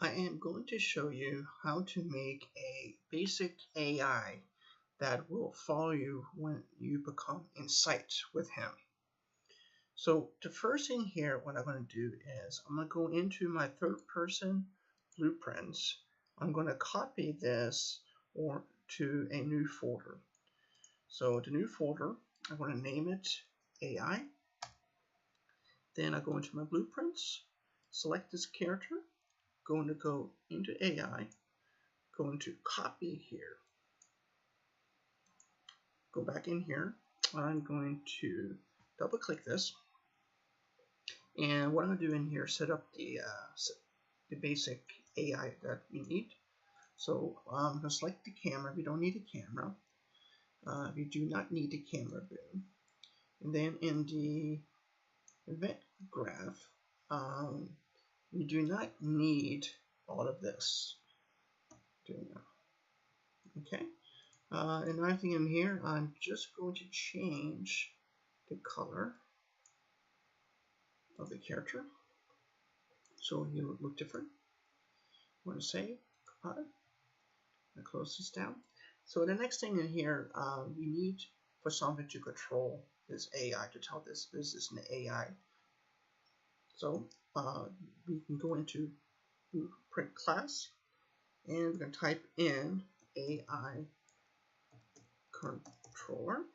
I am going to show you how to make a basic AI that will follow you when you become in sight with him. So the first thing here, what I'm going to do is I'm going to go into my third person blueprints. I'm going to copy this or to a new folder. So the new folder, I'm going to name it AI. Then I go into my blueprints, select this character, going to go into AI, going to copy here, go back in here. I'm going to double click this, and what I'm going to do in here, set up the basic AI that we need. So I'm going to select the camera. We don't need a camera. We do not need a camera boom. And then in the event graph, we do not need all of this. Okay. Another thing in here, I'm just going to change the color of the character so he will look different. I'm going to save, compile, and close this down. So the next thing in here, we need for something to control this AI, to tell this is an AI. So we can go into Blueprint class, and we're going to type in AI controller,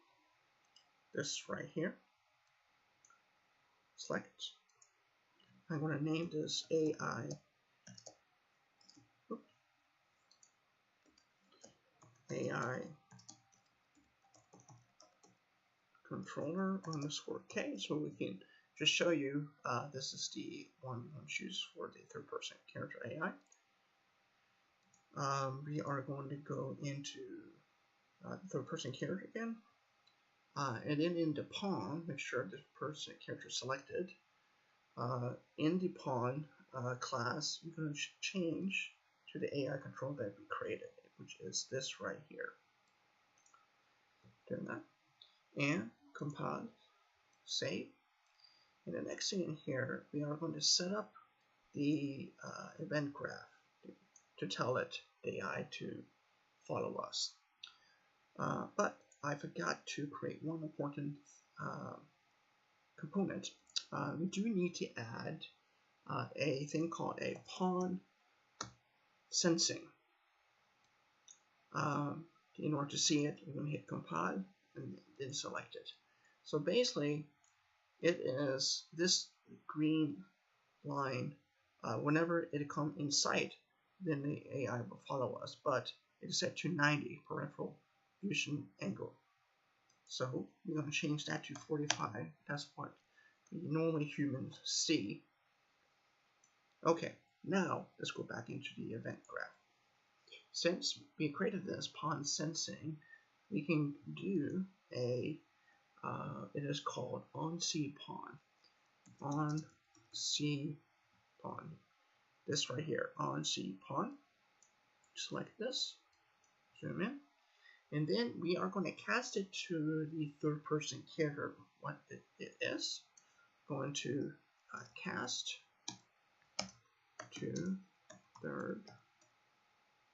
this right here. Select. I'm going to name this AI controller underscore K, so we can just show you this is the one we want to choose for the third person character AI. We are going to go into the third person character again, and then in the pawn, make sure the person character is selected. In the pawn class, we're going to change to the AI control that we created, which is this right here. Doing that, and compile, save. And the next thing in here, we are going to set up the event graph to tell it, the AI, to follow us. But I forgot to create one important component. We do need to add a thing called a pawn sensing. In order to see it, we're going to hit compile and then select it. So basically, it is this green line. Whenever it comes in sight, then the AI will follow us, but it is set to 90 peripheral vision angle. So we're going to change that to 45. That's what normally humans see. Okay, now let's go back into the event graph. Since we created this pawn sensing, we can do a it is called on-see pawn. On-see pawn. This right here, on-see pawn. Select this, zoom in, and then we are going to cast it to the third person character, what it is. Going to cast to third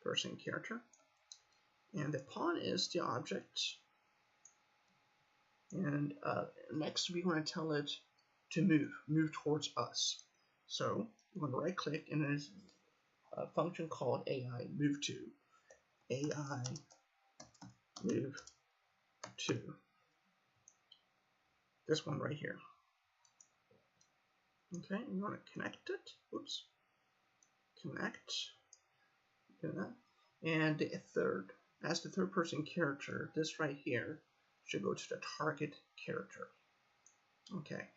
person character, and the pawn is the object, and next we're going to tell it to move towards us. So we're going to right click, and there's a function called AI move to. AI move to. This one right here. Okay, we want to connect it. Oops. Connect. Do that. And the as the third person character, this right here should go to the target character. Okay.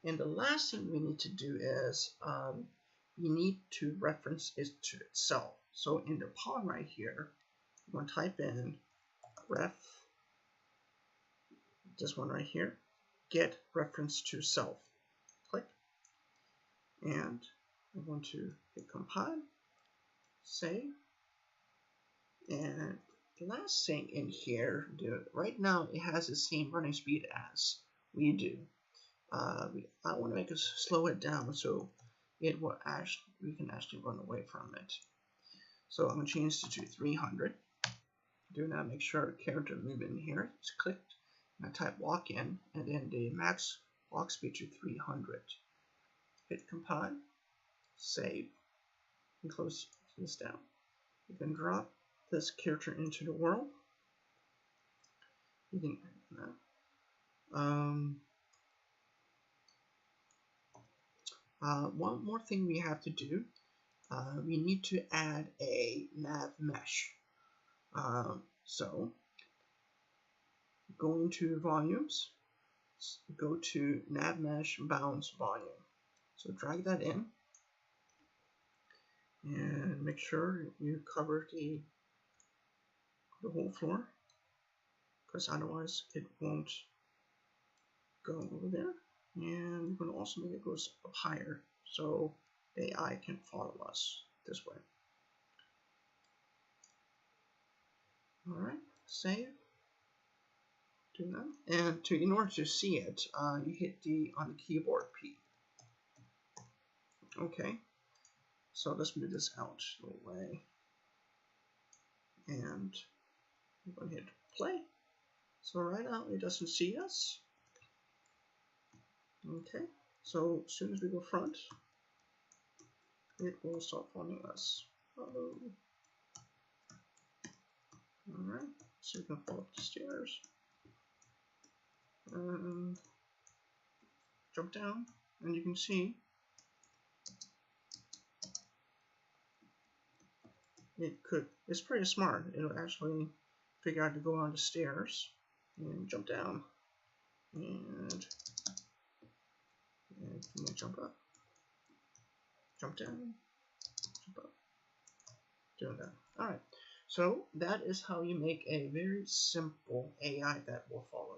And the last thing we need to do is we need to reference it to itself. So in the pawn right here, I'm going to type in ref, this one right here, get reference to self. Click. And I'm going to hit compile, save. And the last thing in here, right now it has the same running speed as we do. I want to make us slow it down, so it will actually, we can actually run away from it. So I'm going to change it to 300. Do that, make sure character movement here is clicked. And I type walk in, and then the max walk speed to 300. Hit compile, save, and close this down. You can drop this character into the world. You can one more thing we have to do, we need to add a nav mesh. So go into volumes, go to nav mesh bounds volume. So drag that in and make sure you cover the whole floor, because otherwise it won't go over there. And we're going to also make it go up higher so AI can follow us this way. Alright, save. Do that. And in order to see it, you hit D on the keyboard P. Okay, so let's move this out of the way. And I'm going to hit play. So right now it doesn't see us. Okay, so as soon as we go front, it will start following us. Alright, so you can follow up the stairs. And jump down, and you can see it's pretty smart. It'll actually figure out to go on the stairs and jump down. And jump up, jump down, jump up, doing that. Alright, so that is how you make a very simple AI that will follow